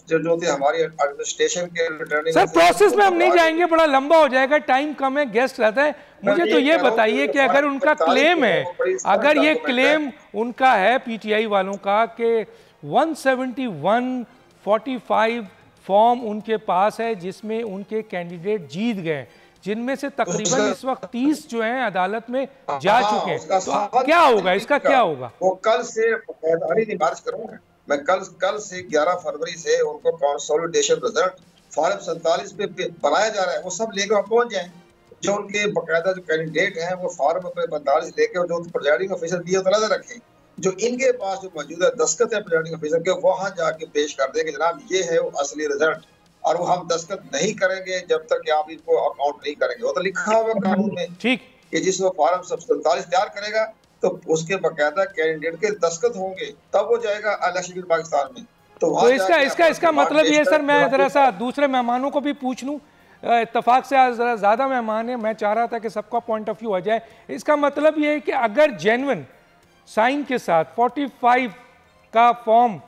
G: जो थे हमारी एडमिनिस्ट्रेशन के रिटर्निंग
B: सर प्रोसेस में हम नहीं जाएंगे, बड़ा लंबा हो जाएगा, टाइम कम है, गेस्ट रहता है। मुझे तो ये बताइए कि अगर उनका क्लेम है, अगर ये क्लेम उनका है पीटीआई वालों का कि 171 45 फॉर्म उनके पास है जिसमें उनके कैंडिडेट जीत गए, जिनमें से तकरीबन इस वक्त 30 जो हैं अदालत में जा चुके हैं, तो क्या होगा, इसका क्या होगा?
G: वो कल से बारिश करूंगा मैं, कल से 11 फरवरी से उनको कंसोलिडेशन रिजल्ट फॉर्म 47 पे बनाया जा रहा है, वो सब लेकर पहुंच जाए। जो उनके बाकायदा जो कैंडिडेट हैं वो फॉर्म 45 लेके जो प्रिजाइडिंग ऑफिसर दिए तो नजर रखें, जो इनके पास जो मौजूदा दस्तखत है प्रिजाइडिंग ऑफिसर के वहां जाके पेश कर देंगे जनाब ये है वो असली रिजल्ट, और वो हम दस्तखत नहीं करेंगे जब तक आप इनको अकाउंट नहीं करेंगे। वो तो लिखा हुआ कानून में
B: ठीक
G: कि जिस वो फॉर्म 47 तैयार करेगा तो उसके बाकायदा कैंडिडेट के दस्तखत होंगे तब वो जाएगा इलेक्शन पाकिस्तान में।
B: तो इसका मतलब ये सर, मैं जरा सा दूसरे मेहमानों को भी पूछ लूं, इत्तेफाक से आज जरा ज़्यादा मेहमान है, मैं चाह रहा था कि सबका पॉइंट ऑफ व्यू आ जाए। इसका मतलब ये है कि अगर जेन्युइन साइन के साथ 45 का फॉर्म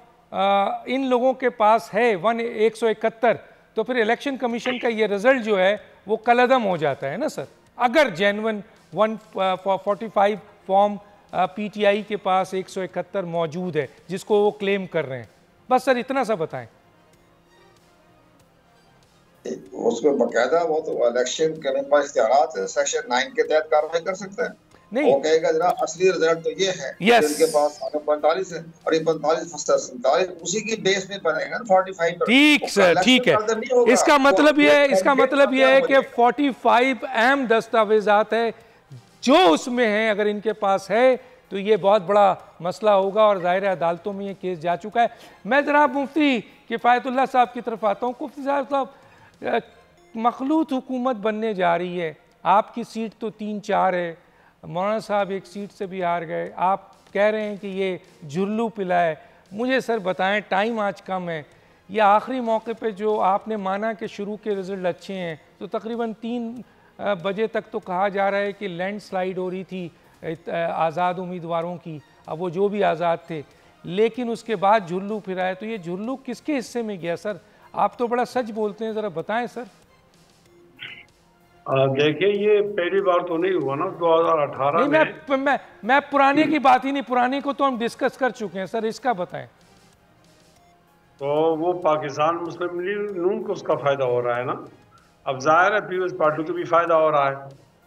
B: इन लोगों के पास है 171, तो फिर इलेक्शन कमीशन का ये रिजल्ट जो है वो कलअदम हो जाता है ना सर, अगर जेन्युइन 145 फॉर्म पीटीआई के पास 171 मौजूद है जिसको वो क्लेम कर रहे हैं। बस सर इतना सा बताएं।
G: उसको बकायदा वो तो इलेक्शन करने पर इख्तियारात है, सेक्शन 9 के तहत कार्रवाई कर सकते हैं।
B: नहीं
G: वो कहेगा जरा असली रिजल्ट तो ये है, इनके पास 45 है और ये 45 उसी की बेस पे बनेगा 45।
B: ठीक सर, ठीक है। इसका मतलब ये है, इसका मतलब ये है कि 45 अहम दस्तावेजात है जो उसमें हैं, अगर इनके पास है तो ये बहुत बड़ा मसला होगा और ज़ाहिर है अदालतों में ये केस जा चुका है। मैं जनाब मुफ्ती किफ़ायतुल्लाह साहब की तरफ आता हूँ। मुफ्ती साहब, मखलूत हुकूमत बनने जा रही है, आपकी सीट तो 3-4 है, मौलाना साहब एक सीट से भी हार गए, आप कह रहे हैं कि ये जुल्लू पिला है। मुझे सर बताएं, टाइम आज कम है, ये आखिरी मौके पे जो आपने माना कि शुरू के रिज़ल्ट अच्छे हैं, तो तकरीबन 3 बजे तक तो कहा जा रहा है कि लैंडस्लाइड हो रही थी आज़ाद उम्मीदवारों की, अब वो जो भी आज़ाद थे, लेकिन उसके बाद जुल्लू फिरा है। तो ये जुल्लू किसके हिस्से में गया सर? आप तो बड़ा सच बोलते हैं, ज़रा बताएं सर।
D: देखिए, ये पहली बार तो नहीं हुआ ना 2018 में।
B: मैं पुराने की बात ही नहीं, पुराने को तो हम डिस्कस कर चुके हैं सर, इसका बताएं।
D: तो वो पाकिस्तान मुस्लिम लीग नून को उसका फ़ायदा हो रहा है ना, अब जाहिर है पीपल्स पार्टी को भी फ़ायदा हो रहा है।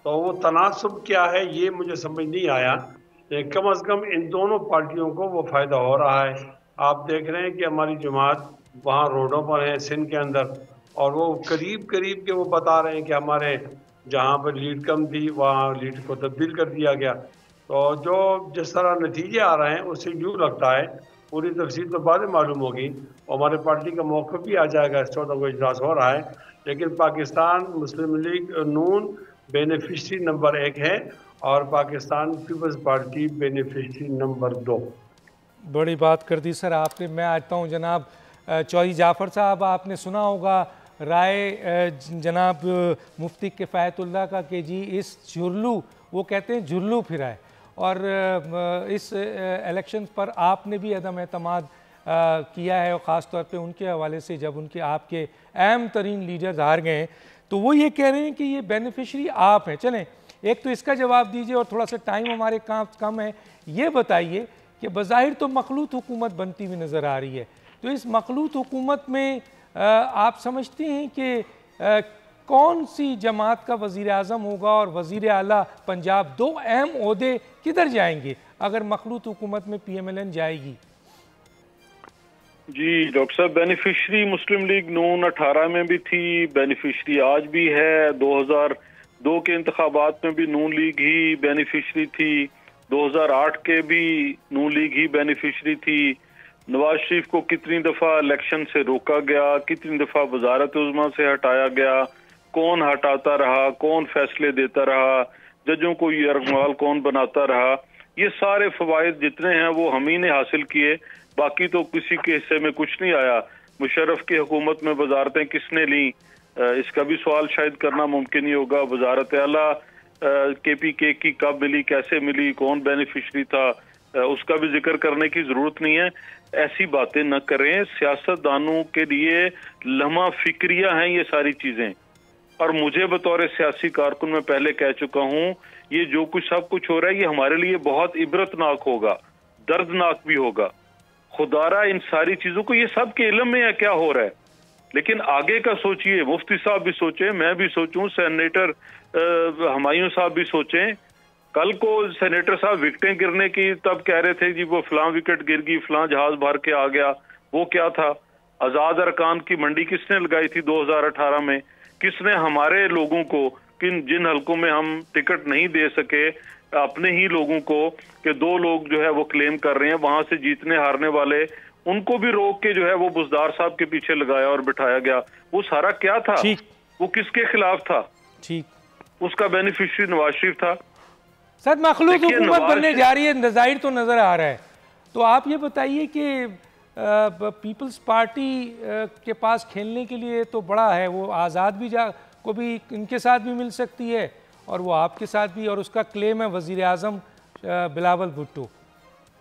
D: तो वो तनासुब क्या है ये मुझे समझ नहीं आया, लेकिन कम अज़ कम इन दोनों पार्टियों को वो फ़ायदा हो रहा है। आप देख रहे हैं कि हमारी जमात वहाँ रोडों पर है सिंध के अंदर, और वो करीब के वो बता रहे हैं कि हमारे जहाँ पर लीड कम थी वहाँ लीड को तब्दील कर दिया गया। तो जो जिस तरह नतीजे आ रहे हैं उससे यूँ लगता है, पूरी तफसील तो बाद में मालूम होगी, और हमारे पार्टी का मौक़िफ़ भी आ जाएगा, 14 को इजलास हो रहा है, लेकिन पाकिस्तान मुस्लिम लीग नून बेनिफिशरी नंबर 1 है और पाकिस्तान पीपल्स पार्टी बेनिफिशरी नंबर 2।
B: बड़ी बात कर दी सर आपने। मैं आता हूँ जनाब चौधरी जाफ़र साहब, आपने सुना होगा राय जनाब मुफ्ती किफ़ायतुल्लाह का कि जी इस जुल्लू, वो कहते हैं जुल्लू फिरा है, और इस इलेक्शन पर आपने भी अदम एतमाद किया है, और ख़ास तौर पे उनके हवाले से जब उनके आपके अहम तरीन लीडर्स हार गए, तो वो ये कह रहे हैं कि ये बेनिफिशरी आप हैं। चलें, एक तो इसका जवाब दीजिए, और थोड़ा सा टाइम हमारे कम है, ये बताइए कि बज़ाहिर तो मखलूत हुकूमत बनती हुई नज़र आ रही है, तो इस मखलूत हुकूमत में आप समझते हैं कि कौन सी जमात का वज़ीर आज़म होगा और वज़ीर आला पंजाब, 2 अहम ओहदे किधर जाएंगे अगर मखलूत हुकूमत में PMLN जाएगी?
E: जी डॉक्टर साहब, बेनिफिशरी मुस्लिम लीग नून 18 में भी थी, बेनिफिशरी आज भी है, 2002 के इंतखाबात में भी नून लीग ही बेनिफिशरी थी, 2008 के भी नून लीग ही बेनिफिशरी थी। नवाज शरीफ को कितनी दफ़ा इलेक्शन से रोका गया, कितनी दफ़ा वजारत उज़्मा से हटाया गया, कौन हटाता रहा, कौन फैसले देता रहा, जजों को यरगमाल कौन बनाता रहा, ये सारे फवायद जितने हैं वो हम ही ने हासिल किए, बाकी तो किसी के हिस्से में कुछ नहीं आया। मुशर्रफ की हुकूमत में वजारतें किसने ली, इसका भी सवाल शायद करना मुमकिन ही होगा। वजारत आला KPK की कब मिली, कैसे मिली, कौन बेनिफिशरी था, उसका भी जिक्र करने की जरूरत नहीं है। ऐसी बातें न करें, सियासतदानों के लिए लम्हा फिक्रिया हैं ये सारी चीजें, और मुझे बतौर सियासी कारकुन मैं पहले कह चुका हूं, ये जो कुछ सब कुछ हो रहा है ये हमारे लिए बहुत इबरतनाक होगा, दर्दनाक भी होगा। खुदारा इन सारी चीजों को, ये सब के इल्म में है क्या हो रहा है, लेकिन आगे का सोचिए। मुफ्ती साहब भी सोचें, मैं भी सोचूं, सेनेटर हुमायूं साहब भी सोचें। कल को सेनेटर साहब विकेटें गिरने की तब कह रहे थे जी वो फलां विकेट गिर गई, फलां जहाज भर के आ गया, वो क्या था? आजाद अरकान की मंडी किसने लगाई थी 2018 में? किसने हमारे लोगों को, जिन हलकों में हम टिकट नहीं दे सके, अपने ही लोगों को, कि 2 लोग जो है वो क्लेम कर रहे हैं वहां से जीतने हारने वाले, उनको भी रोक के जो है वो बुजदार साहब के पीछे लगाया और बिठाया गया। वो सारा क्या था? वो किसके खिलाफ था?
B: ठीक,
E: उसका बेनिफिशियरी नवाज शरीफ था।
B: सर मखलूत हुकूमत बनने जा रही है, जाहिर तो नजर आ रहा है। तो आप ये बताइए कि पीपल्स पार्टी के पास खेलने के लिए तो बड़ा है, वो आज़ाद भी को भी इनके साथ भी मिल सकती है और वो आपके साथ भी, और उसका क्लेम है वज़ीर आज़म बिलावल भुट्टो।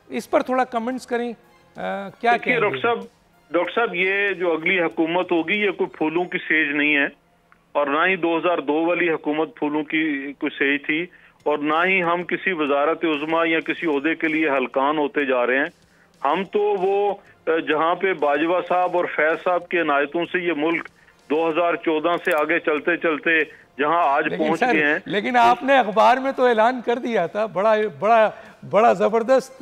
B: इस पर थोड़ा कमेंट्स करें, क्या कहेंगे?
E: डॉक्टर साहब ये जो अगली हुकूमत होगी ये कोई फूलों की सेज नहीं है, और ना ही 2002 वाली हुकूमत फूलों की कोई सेज थी, और ना ही हम किसी वजारत उज़्मा या किसी ओहदे के लिए हलकान होते जा रहे हैं। हम तो वो जहाँ पे बाजवा साहब और फैज साहब की इनायतों से ये मुल्क 2014 से आगे चलते चलते जहाँ आज पहुंच गए हैं।
B: लेकिन आपने अखबार में तो ऐलान कर दिया था, बड़ा बड़ा बड़ा जबरदस्त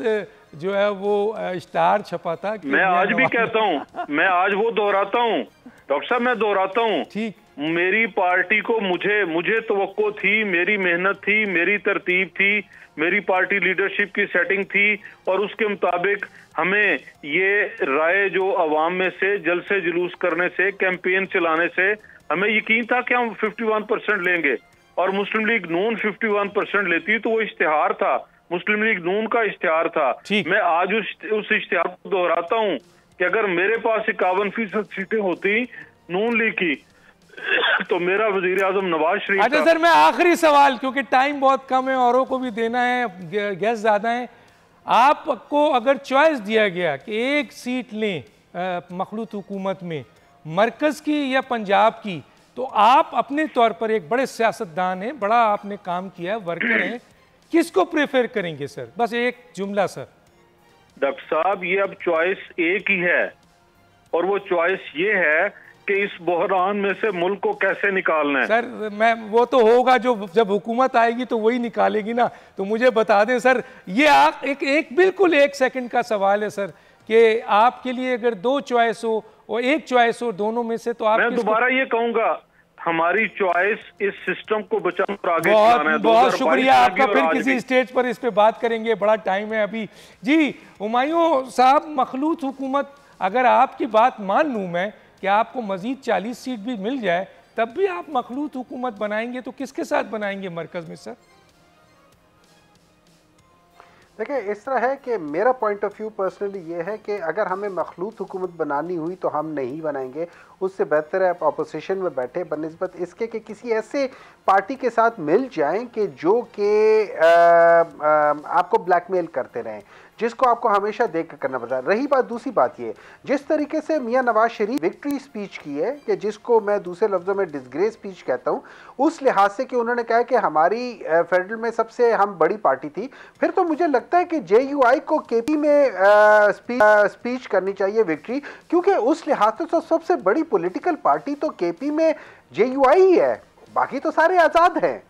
B: जो है वो स्टार छपा था।
E: मैं आज भी कहता हूँ, मैं आज वो दोहराता हूँ डॉक्टर साहब, मैं दोहराता हूँ।
B: ठीक,
E: मेरी पार्टी को मुझे तवक्को थी, मेरी मेहनत थी, मेरी तरतीब थी, मेरी पार्टी लीडरशिप की सेटिंग थी और उसके मुताबिक हमें ये राय जो अवाम में से जलसे जुलूस करने से, कैंपेन चलाने से हमें यकीन था कि हम 51% लेंगे और मुस्लिम लीग नून 51% लेती तो वो इश्तिहार था, मुस्लिम लीग नून का इश्तिहार था। मैं आज उस इश्तिहार को दोहराता हूँ कि अगर मेरे पास 51% सीटें होती नून लीग की तो मेरा वजीर आजम नवाज शरीफ।
B: अच्छा सर, मैं आखिरी सवाल, क्योंकि टाइम बहुत कम है, औरों को भी देना है, गेस्ट ज्यादा हैं। आपको अगर चॉइस दिया गया कि एक सीट लें मखलूत हुकूमत में, मरकज की या पंजाब की, तो आप अपने तौर पर एक बड़े सियासतदान हैं, बड़ा आपने काम किया है, वर्कर हैं, किसको प्रेफर करेंगे सर? बस एक जुमला सर।
E: डॉक्टर साहब, ये अब चॉइस एक ही है और वो चॉइस ये है कि इस बहरान में से मुल्क को कैसे निकालना है।
B: सर मैं वो तो होगा जो जब हुकूमत आएगी तो वही निकालेगी ना, तो मुझे बता दें सर, ये आप एक बिल्कुल 1 सेकंड का सवाल है सर, कि आपके लिए अगर 2 चॉइस हो और 1 चॉइस हो दोनों में से, तो आप
E: मैं दोबारा ये कहूंगा, हमारी चॉइस इस सिस्टम को बचाना और आगे चलाना है।
B: बहुत शुक्रिया आपका, फिर किसी स्टेज पर इस पे बात करेंगे, बड़ा टाइम है अभी। जी हुमायूं साहब, मखलूत हुकूमत, अगर आपकी बात मान लूं मैं कि आपको मजीद 40 सीट भी मिल जाए तब भी आप मखलूत हुकूमत बनाएंगे, तो किसके साथ बनाएंगे मरकज में सर?
F: देखिए, इस तरह है कि मेरा पॉइंट ऑफ व्यू पर्सनली ये है कि अगर हमें मखलूत हुकूमत बनानी हुई तो हम नहीं बनाएंगे। उससे बेहतर है आप अपोजिशन में बैठे बनिस्बत इसके कि किसी ऐसे पार्टी के साथ मिल जाएं कि जो कि आपको ब्लैकमेल करते रहें, जिसको आपको हमेशा देख कर करना पड़ता है। रही बात, दूसरी बात ये, जिस तरीके से मियां नवाज शरीफ विक्ट्री स्पीच की है, कि जिसको मैं दूसरे लफ्ज़ों में डिसग्रेस स्पीच कहता हूँ, उस लिहाज से कि उन्होंने कहा कि हमारी फेडरल में सबसे हम बड़ी पार्टी थी, फिर तो मुझे लगता है कि JUI को KP में स्पीच करनी चाहिए विक्ट्री, क्योंकि उस लिहाज से तो सबसे बड़ी पॉलिटिकल पार्टी तो KP में JUI ही है, बाकी तो सारे आज़ाद हैं।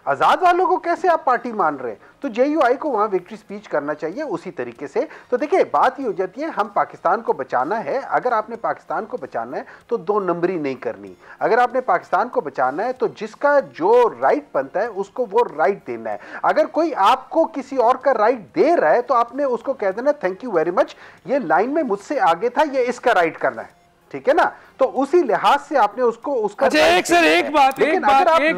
F: आज़ाद वालों को कैसे आप पार्टी मान रहे हैं? तो JUI को वहाँ विक्ट्री स्पीच करना चाहिए उसी तरीके से। तो देखिए, बात ये हो जाती है, हम पाकिस्तान को बचाना है, अगर आपने पाकिस्तान को बचाना है तो 2 नंबरी नहीं करनी। अगर आपने पाकिस्तान को बचाना है तो जिसका जो राइट बनता है उसको वो राइट देना है। अगर कोई आपको किसी और का राइट दे रहा है तो आपने उसको कह देना थैंक यू वेरी मच, ये लाइन में मुझसे आगे था, ये इसका राइट करना है, ठीक है ना? तो उसी लिहाज से आपने उसको उसका
B: अच्छा, एक सर एक बात
F: आखिरी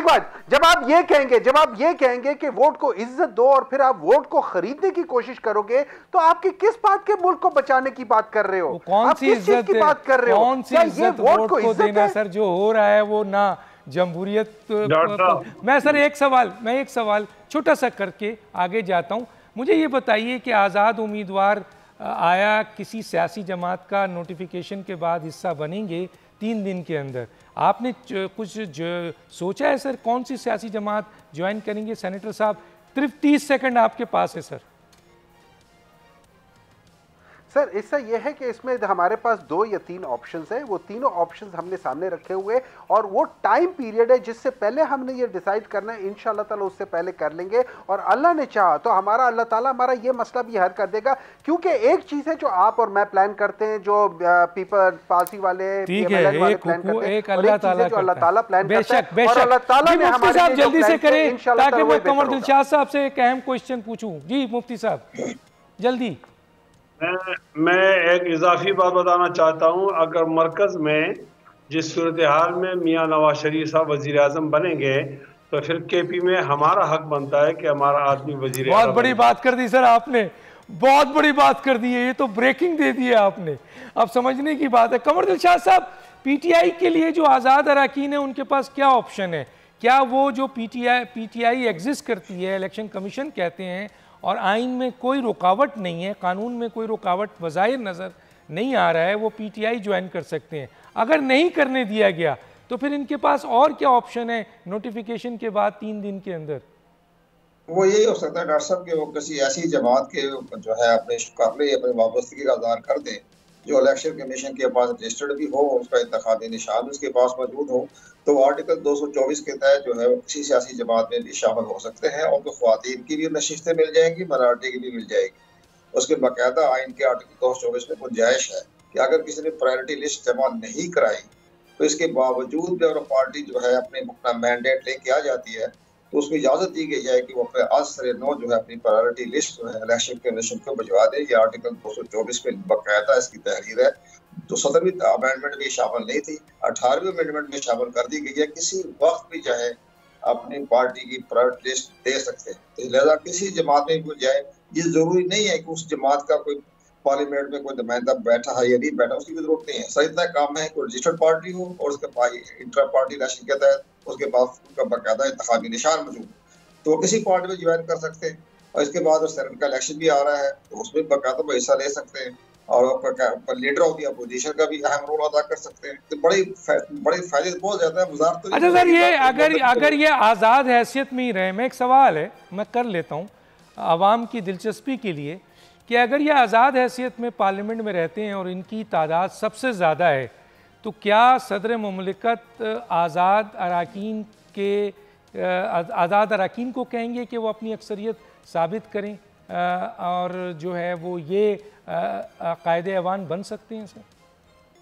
F: बात, जब आप ये कहेंगे कि वोट को इज्जत दो और फिर आप वोट को खरीदने की कोशिश करोगे, तो आपकी किस बात के मुल्क को बचाने की बात कर रहे हो?
B: कौन सी इज्जत की बात कर रहे हो?
F: कौन सी इज्जत वोट को
B: देना सर? जो हो रहा है वो ना जमहूरियत। मैं सर एक सवाल छोटा सा करके आगे जाता हूं। मुझे ये बताइए कि आज़ाद उम्मीदवार आया किसी सियासी जमात का नोटिफिकेशन के बाद हिस्सा बनेंगे 3 दिन के अंदर, आपने कुछ सोचा है सर कौन सी सियासी जमात ज्वाइन करेंगे? सेनेटर साहब सिर्फ 30 सेकंड आपके पास है सर।
F: सर इसका यह है कि इसमें हमारे पास 2 या 3 ऑप्शंस हैं, वो तीनों ऑप्शंस हमने सामने रखे हुए और वो टाइम पीरियड है जिससे पहले हमने ये डिसाइड करना है, इंशाल्लाह ताला उससे पहले कर लेंगे और अल्लाह ने चाहा तो अल्लाह ताला हमारा ये मसला भी हल कर देगा। क्योंकि एक चीज़ है जो आप और मैं प्लान करते हैं, जो पीपल पार्टी वाले प्लान करते हैं, अल्लाह ताला प्लान करता है और अल्लाह ताला ने हमारे
B: जल्दी से करें ताकि मैं कमर दिलशाद साहब से एक अहम क्वेश्चन पूछूं। जी मुफ्ती साहब जल्दी।
D: मैं एक इजाफी बात बताना चाहता हूं, अगर मरकज में जिस सूरत हाल में मियां नवाज शरीफ साहब वजीर आजम बनेंगे तो फिर KP में हमारा हक बनता है कि हमारा आदमी वजीर।
B: बहुत बड़ी बात कर दी सर आपने, बहुत बड़ी बात कर दी है, ये तो ब्रेकिंग दे दी है आपने। अब समझने की बात है। कमर दिलशाद साहब, PTI के लिए जो आज़ाद अरकान है उनके पास क्या ऑप्शन है? क्या वो जो PTI एग्जिस्ट करती है, इलेक्शन कमीशन कहते हैं, और आइन में कोई रुकावट नहीं है, कानून में कोई रुकावट वज़ाहिर नज़र नहीं आ रहा है, वो PTI ज्वाइन कर सकते हैं? अगर नहीं करने दिया गया तो फिर इनके पास और क्या ऑप्शन है नोटिफिकेशन के बाद 3 दिन के अंदर?
G: वो यही हो सकता है डॉक्टर साहब कि वो किसी ऐसी जमात के जो है अपने कर अपनी वाबस्तगी का इज़हार कर दें जो इलेक्शन कमीशन के पास रजिस्टर्ड भी हो, उसका इंतखाबी निशान उसके पास मौजूद हो, तो आर्टिकल 224 के तहत जो है वो किसी सियासी जमात में भी शामिल हो सकते हैं। उनको ख्वातीन की भी नशिस्तें मिल जाएंगी, माइनॉरिटी की भी मिल जाएगी। उसके बाकायदा आइन के आर्टिकल 224 में गुंजाइश है कि अगर किसी ने प्रायोरिटी लिस्ट जमा नहीं कराई तो इसके बावजूद भी अगर पार्टी जो है अपना मैंडेट लेके आ जाती है तो उसको इजाजत दी गई है कि वो अपने असर नो जो है अपनी प्रायोरिटी लिस्ट जो है इलेक्शन कमीशन को भिजवा दे। ये आर्टिकल 224 में बाकायदा इसकी तहरीर है। तो 17वीं अमेंडमेंट में शामिल नहीं थी, 18वीं अमेंडमेंट में शामिल कर दी गई है। किसी वक्त भी चाहे अपनी पार्टी की प्रायोरिटी लिस्ट दे सकते हैं। तो लिहाजा किसी जमात में कोई जाए, ये जरूरी नहीं है कि उस जमात का कोई पार्लियामेंट में कोई नुमाइंदा बैठा है या नहीं बैठा, उसकी भी जरूरत नहीं है। सही इतना काम है कोई रजिस्टर्ड पार्टी हो और उसके पास इंटर पार्टी इलेक्शन के तहत उसके पास उनका बाकायदा इंतखाबी निशान मौजूद, तो किसी पार्टी में ज्वाइन कर सकते हैं। और इसके बाद सेनेट का इलेक्शन भी आ रहा है तो उसमें बाकायदा वो हिस्सा ले सकते हैं और लीडर ऑफ द अपोजिशन का भी अहम रोल अदा कर सकते हैं। तो बड़े फायदे बहुत ज्यादा है। वजारत तो
B: अच्छा सर, ये अगर ये आज़ाद हैसियत में ही रहे, मैं एक सवाल है मैं कर लेता हूँ आवाम की दिलचस्पी के लिए कि अगर ये आज़ाद हैसियत में पार्लियामेंट में रहते हैं और इनकी तादाद सबसे ज़्यादा है, तो क्या सदर मुमलिकत आज़ाद अरकान को कहेंगे कि वो अपनी अक्सरियत साबित करें और जो है वो ये कायदे अवान बन सकते हैं सर?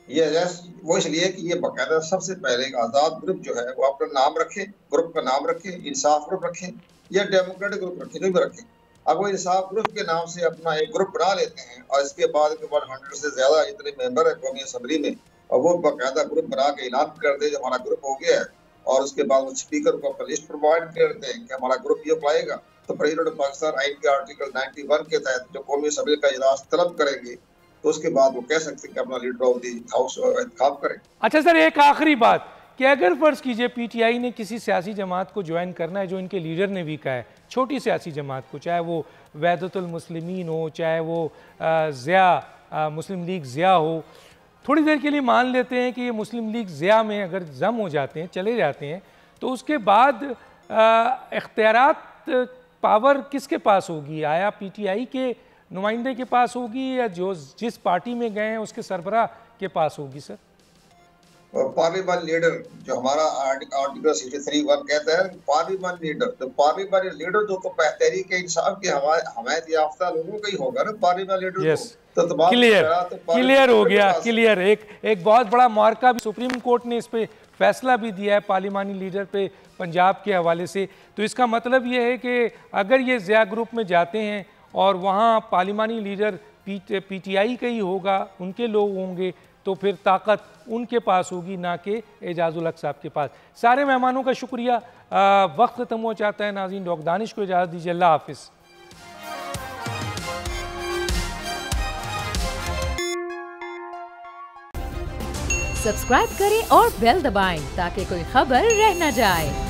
G: ये वो इसलिए कि ये बाकायदा सबसे पहले एक आज़ाद ग्रुप जो है वो अपना नाम रखे, ग्रुप का नाम रखे, इंसाफ ग्रुप रखें या डेमोक्रेटिक ग्रुप रखें, जो भी रखें। अब वो इंसाफ ग्रुप के नाम से अपना एक ग्रुप बना लेते हैं और इसके बाद 100 से ज्यादा इतने मेंबर है कौमी असम्बली में, और वो बाकायदा ग्रुप बना के ऐलान कर दे हमारा ग्रुप हो गया है, और उसके बाद वो स्पीकर को अपना लिस्ट प्रोवाइड कर देते हैं कि हमारा ग्रुप ये अप्लाएगा। तो प्रेसिडेंट पाकिस्तान आइन के आर्टिकल 91 के तहत जो कौमी असम्बली का इजलास तलब करेंगे तो उसके बाद वो कह सकते हैं कि अपना लीडर ऑफ द हाउस इंतखाब करें।
B: अच्छा सर, एक आखिरी बात कि अगर फर्ज कीजिए पीटीआई ने किसी सियासी जमात को ज्वाइन करना है जो इनके लीडर ने भी कहा है, छोटी सियासी जमात को, चाहे वो वहदतुल मुस्लिमीन हो, चाहे वो मुस्लिम लीग ज़िया हो, थोड़ी देर के लिए मान लेते हैं कि ये मुस्लिम लीग ज़िया में अगर जम हो जाते हैं, चले जाते हैं, तो उसके बाद इख्तियारात पावर किसके पास होगी? आया पीटीआई के नुमाइंदे के पास होगी या जो जिस पार्टी में गए हैं उसके सरबराह के पास होगी सर?
G: पार्लियामेंट लीडर जो हमारा आर्टिकल 63(1) कहता है, पार्लियामेंट लीडर, तो पार्लियामेंट लीडर जो तो तहरीक इंसाफ के हमायत याफ्ता लोगों का ही होगा ना पार्लियामेंट लीडर।
B: yes. तो क्लियर हो गया, क्लियर। एक बहुत बड़ा मार्का भी सुप्रीम कोर्ट ने इस पे फैसला भी दिया है पार्लियामानी लीडर पे पंजाब के हवाले से। तो इसका मतलब ये है कि अगर ये ज़िया ग्रुप में जाते हैं और वहाँ पार्लियामानी लीडर पीटीआई का ही होगा, उनके लोग होंगे, तो फिर ताकत उनके पास होगी ना कि एजाजुल हक साहब के पास। सारे मेहमानों का शुक्रिया। वक्त खत्म हो जाता है नाज़रीन, डॉक्टर दानिश को इजाज़त दीजिए। अल्लाह हाफिज़।
A: सब्सक्राइब करें और बेल दबाएं ताकि कोई खबर रह न जाए।